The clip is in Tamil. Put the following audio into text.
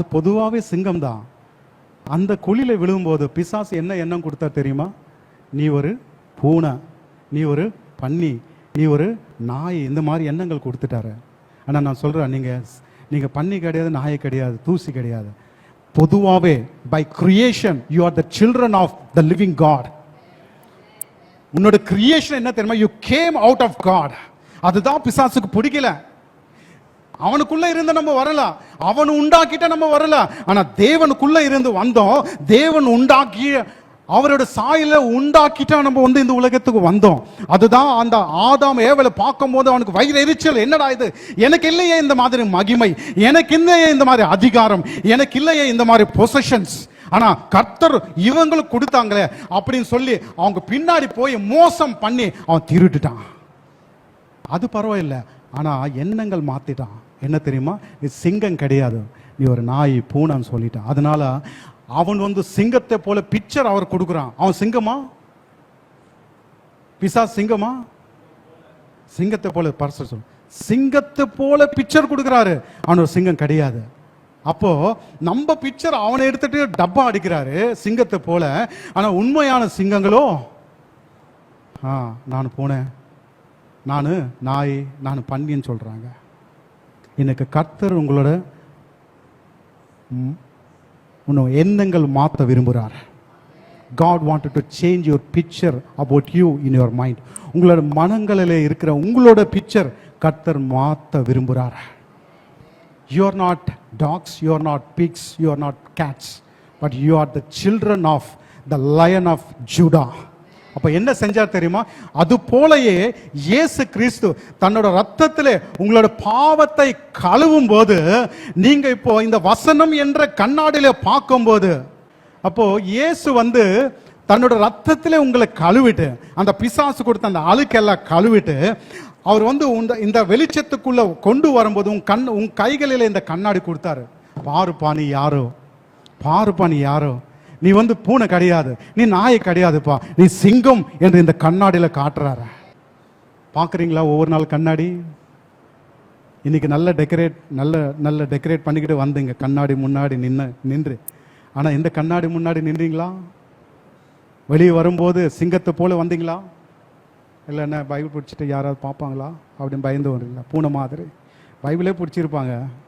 பொதுவாகவே சிங்கம் தான். அந்த குழியில விழும்போது பிசாசு என்ன எண்ணம் கொடுத்தா தெரியுமா? நீ ஒரு பூனை, நீ ஒரு பன்னி, நீ ஒரு நாய், இந்த மாதிரி எண்ணங்கள் கொடுத்துட்டாரு. ஆனால் நான் சொல்கிறேன், நீங்கள் பன்னி கிடையாது, நாய் கிடையாது, தூசி கிடையாது. பொதுவாகவே by creation you are the children of the living God. உன்னோட கிரியேஷன் என்ன தெரியுமா? You came out of God. அதுதான் பிசாசுக்கு பிடிக்கல. அவனுக்குள்ள இருந்து நம்ம வரலாம், அவன் உண்டாக்கிட்ட நம்ம வரலாம். ஆனா தேவனுக்குள்ள இருந்து வந்தோம். தேவன் உண்டாக்கி அவரோட சாயல உண்டாக்கிட்டா நம்ம இந்த உலகத்துக்கு வந்தோம். அதுதான் அந்த ஆதாம் ஏவலை பார்க்கும் போது அவனுக்கு வயிறு எரிச்சல். என்னடா இது, எனக்கு இல்லையே இந்த மாதிரி மகிமை, எனக்கு இல்லையே இந்த மாதிரி அதிகாரம், எனக்கு இல்லையே இந்த மாதிரி பொசிஷன்ஸ், ஆனா கர்த்தர் இவங்களுக்கு கொடுத்தாங்களே அப்படின்னு சொல்லி அவங்க பின்னாடி போய் மோசம் பண்ணி அவன் திருட்டுட்டான். அது பரவாயில்லை, ஆனா எண்ணங்கள் மாத்திட்டான். என்ன தெரியுமா? நீ சிங்கம் கிடையாது, நீ ஒரு நாய், பூனைன்னு சொல்லிட்டான். அதனால அவன் சிங்கத்தை போல பிக்சர் அவர் கொடுக்குறான். அவன் சிங்கமா? பிசாசு சிங்கமா? சிங்கத்தை போல பர்சர் சொல்லு, சிங்கத்தை போல பிக்சர் கொடுக்குறாரு. அவன் ஒரு சிங்கம் கிடையாது. அப்போ நம்ம பிக்சர் அவனை எடுத்துட்டு டப்பா அடிக்கிறாரு சிங்கத்தை போல. ஆனா உண்மையான சிங்கங்களோ, நான் பூனை, நான் நாய், நான் பன்னின்னு சொல்றாங்க. இன்னைக்கு கர்த்தர் உங்களோட எண்ணங்கள் மாற்ற விரும்புகிறார். God wanted to change your picture about you in your mind. உங்களோட மனங்களிலே இருக்கிற உங்களோட பிக்சர் கர்த்தர் மாற்ற விரும்புகிறார். You are not dogs, you are not pigs, you are not cats, but you are the children of the Lion of Judah. அப்ப என்ன செஞ்சார் தெரியுமா? அது போலயே இயேசு கிறிஸ்து தன்னோட ரத்தத்திலே உங்களோட பாவத்தை கழுவும் போது, நீங்க இப்போ இந்த வசனம் என்ற கண்ணாடியில பார்க்கும்போது, அப்போ இயேசு தன்னோட ரத்தத்திலே உங்களை கழுவிட்டு, அந்த பிசாசு கொடுத்த அந்த அழுக்கெல்லாம் கழுவிட்டு, அவர் இந்த வெளிச்சத்துக்குள்ள கொண்டு வரும்போது உன் கைகளில இந்த கண்ணாடி கொடுத்தாரு. பாருப்பா நீ யாரோ, பாருப்பா நீ யாரோ, நீ பூனை கிடையாது, நீ நாய் கிடையாதுப்பா, நீ சிங்கம் என்று இந்த கண்ணாடியில காட்டுறாரு. பாக்குறீங்களா ஒவ்வொரு நாள் கண்ணாடி? இன்னைக்கு நல்ல டெக்கரேட் பண்ணிக்கிட்டு வந்தீங்க கண்ணாடி முன்னாடி நின்று. ஆனா இந்த கண்ணாடி முன்னாடி நின்றீங்களா? வெளியே வரும்போது சிங்கத்தை போல வந்தீங்களா? இல்லை என்ன பைபிள் பிடிச்சிட்டு யாராவது பார்ப்பாங்களா அப்படின்னு பயந்து வரீங்களா? பூனை மாதிரி பைபிளே பிடிச்சிருப்பாங்க.